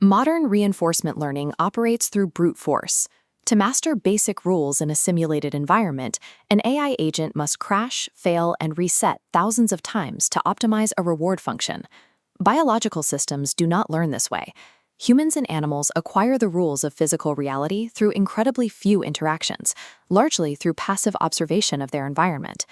Modern reinforcement learning operates through brute force. To master basic rules in a simulated environment, an AI agent must crash, fail, and reset thousands of times to optimize a reward function. Biological systems do not learn this way. Humans and animals acquire the rules of physical reality through incredibly few interactions, largely through passive observation of their environment.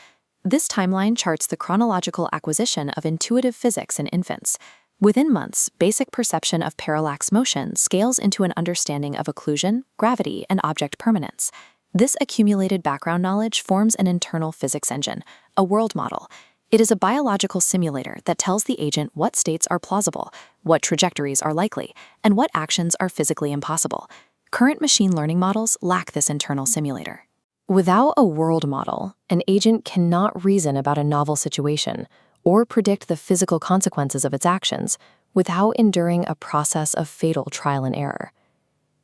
This timeline charts the chronological acquisition of intuitive physics in infants. Within months, basic perception of parallax motion scales into an understanding of occlusion, gravity, and object permanence. This accumulated background knowledge forms an internal physics engine, a world model. It is a biological simulator that tells the agent what states are plausible, what trajectories are likely, and what actions are physically impossible. Current machine learning models lack this internal simulator. Without a world model, an agent cannot reason about a novel situation or predict the physical consequences of its actions without enduring a process of fatal trial and error.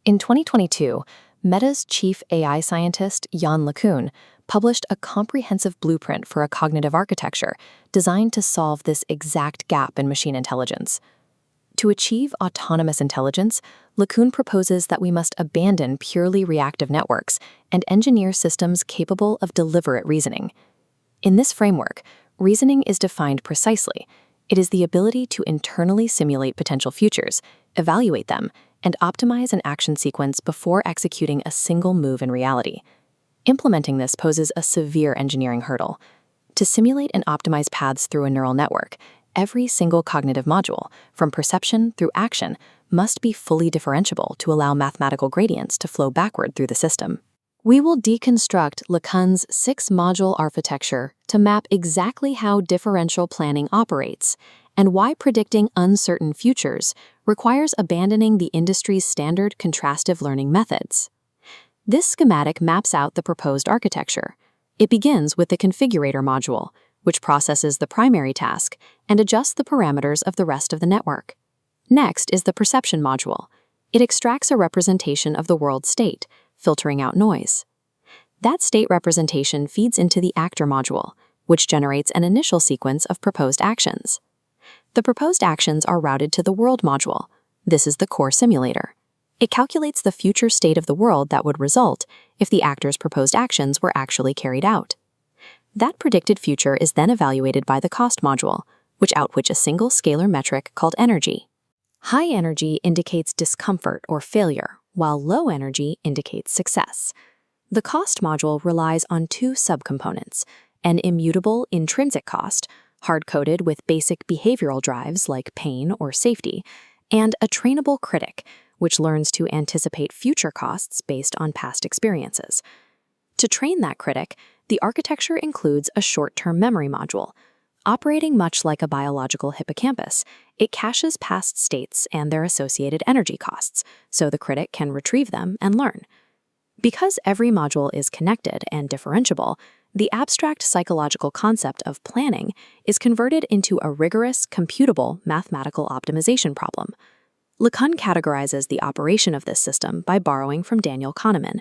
In 2022, Meta's chief AI scientist, Yann LeCun, published a comprehensive blueprint for a cognitive architecture designed to solve this exact gap in machine intelligence. To achieve autonomous intelligence, LeCun proposes that we must abandon purely reactive networks and engineer systems capable of deliberate reasoning. In this framework, reasoning is defined precisely. It is the ability to internally simulate potential futures, evaluate them, and optimize an action sequence before executing a single move in reality. Implementing this poses a severe engineering hurdle. To simulate and optimize paths through a neural network, every single cognitive module, from perception through action, must be fully differentiable to allow mathematical gradients to flow backward through the system. We will deconstruct LeCun's 6-module architecture to map exactly how differential planning operates and why predicting uncertain futures requires abandoning the industry's standard contrastive learning methods. This schematic maps out the proposed architecture. It begins with the configurator module, which processes the primary task and adjusts the parameters of the rest of the network. Next is the perception module. It extracts a representation of the world state, filtering out noise. That state representation feeds into the actor module, which generates an initial sequence of proposed actions. The proposed actions are routed to the world module. This is the core simulator. It calculates the future state of the world that would result if the actor's proposed actions were actually carried out. That predicted future is then evaluated by the cost module, which outputs a single scalar metric called energy. High energy indicates discomfort or failure, while low energy indicates success. The cost module relies on 2 subcomponents: an immutable intrinsic cost, hard-coded with basic behavioral drives like pain or safety, and a trainable critic, which learns to anticipate future costs based on past experiences. To train that critic, the architecture includes a short-term memory module. Operating much like a biological hippocampus, it caches past states and their associated energy costs, so the critic can retrieve them and learn. Because every module is connected and differentiable, the abstract psychological concept of planning is converted into a rigorous, computable mathematical optimization problem. LeCun categorizes the operation of this system by borrowing from Daniel Kahneman.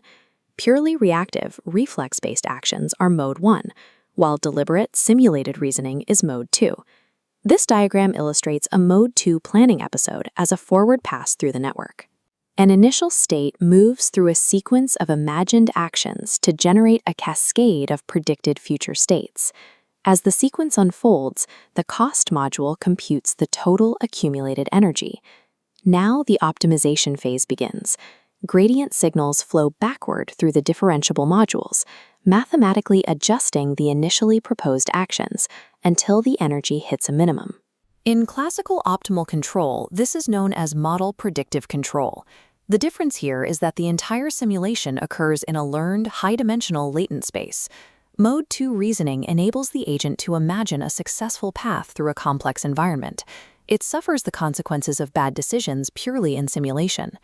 Purely reactive, reflex-based actions are Mode 1, while deliberate, simulated reasoning is Mode 2. This diagram illustrates a Mode 2 planning episode as a forward pass through the network. An initial state moves through a sequence of imagined actions to generate a cascade of predicted future states. As the sequence unfolds, the cost module computes the total accumulated energy. Now the optimization phase begins. Gradient signals flow backward through the differentiable modules, mathematically adjusting the initially proposed actions until the energy hits a minimum. In classical optimal control, this is known as model predictive control. The difference here is that the entire simulation occurs in a learned, high-dimensional latent space. Mode 2 reasoning enables the agent to imagine a successful path through a complex environment. It suffers the consequences of bad decisions purely in simulation.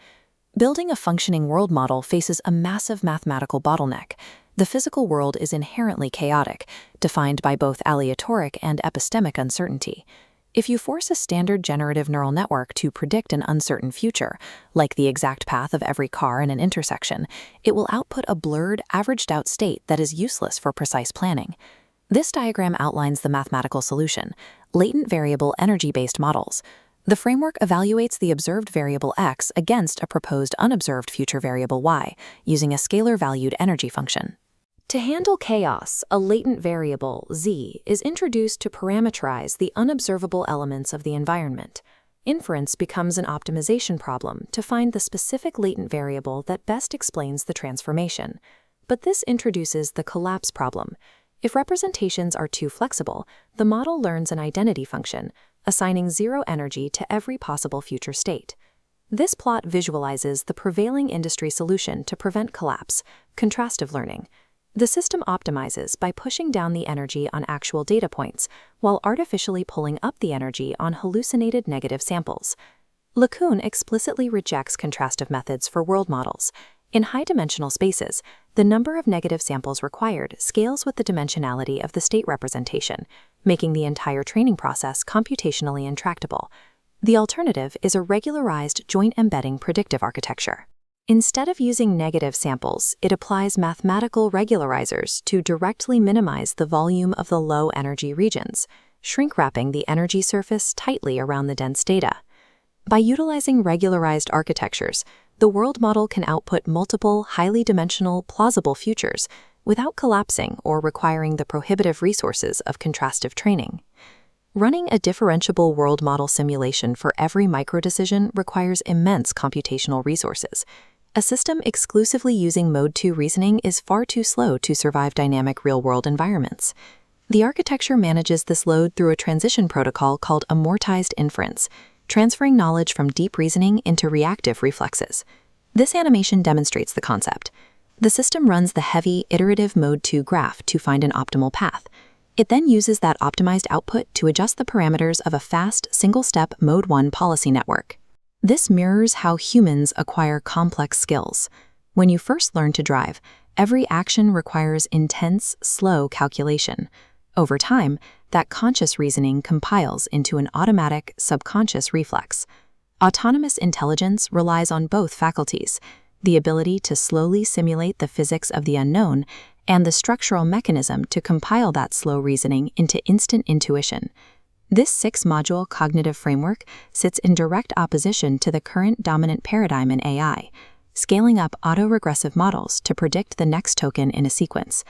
Building a functioning world model faces a massive mathematical bottleneck. The physical world is inherently chaotic, defined by both aleatoric and epistemic uncertainty. If you force a standard generative neural network to predict an uncertain future, like the exact path of every car in an intersection, it will output a blurred, averaged-out state that is useless for precise planning. This diagram outlines the mathematical solution: latent variable energy-based models. The framework evaluates the observed variable x against a proposed unobserved future variable y, using a scalar-valued energy function. To handle chaos, a latent variable, z, is introduced to parameterize the unobservable elements of the environment. Inference becomes an optimization problem to find the specific latent variable that best explains the transformation. But this introduces the collapse problem. If representations are too flexible, the model learns an identity function, assigning zero energy to every possible future state. This plot visualizes the prevailing industry solution to prevent collapse: contrastive learning. The system optimizes by pushing down the energy on actual data points, while artificially pulling up the energy on hallucinated negative samples. LeCun explicitly rejects contrastive methods for world models. In high-dimensional spaces, the number of negative samples required scales with the dimensionality of the state representation, making the entire training process computationally intractable. The alternative is a regularized joint embedding predictive architecture. Instead of using negative samples, it applies mathematical regularizers to directly minimize the volume of the low-energy regions, shrink-wrapping the energy surface tightly around the dense data. By utilizing regularized architectures, the world model can output multiple, highly dimensional, plausible futures without collapsing or requiring the prohibitive resources of contrastive training. Running a differentiable world model simulation for every microdecision requires immense computational resources. A system exclusively using Mode 2 reasoning is far too slow to survive dynamic real-world environments. The architecture manages this load through a transition protocol called amortized inference, transferring knowledge from deep reasoning into reactive reflexes. This animation demonstrates the concept. The system runs the heavy, iterative Mode 2 graph to find an optimal path. It then uses that optimized output to adjust the parameters of a fast, single-step Mode 1 policy network. This mirrors how humans acquire complex skills. When you first learn to drive, every action requires intense, slow calculation. Over time, that conscious reasoning compiles into an automatic, subconscious reflex. Autonomous intelligence relies on both faculties: the ability to slowly simulate the physics of the unknown and the structural mechanism to compile that slow reasoning into instant intuition. This 6-module cognitive framework sits in direct opposition to the current dominant paradigm in AI, scaling up autoregressive models to predict the next token in a sequence.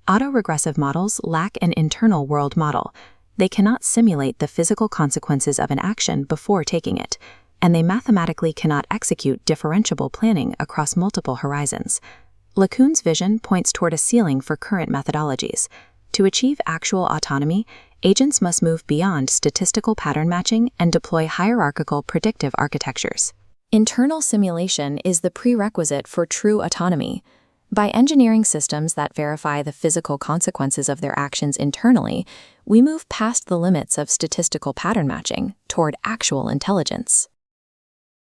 Autoregressive models lack an internal world model. They cannot simulate the physical consequences of an action before taking it, and they mathematically cannot execute differentiable planning across multiple horizons. LeCun's vision points toward a ceiling for current methodologies. To achieve actual autonomy, agents must move beyond statistical pattern matching and deploy hierarchical predictive architectures. Internal simulation is the prerequisite for true autonomy. By engineering systems that verify the physical consequences of their actions internally, we move past the limits of statistical pattern matching toward actual intelligence.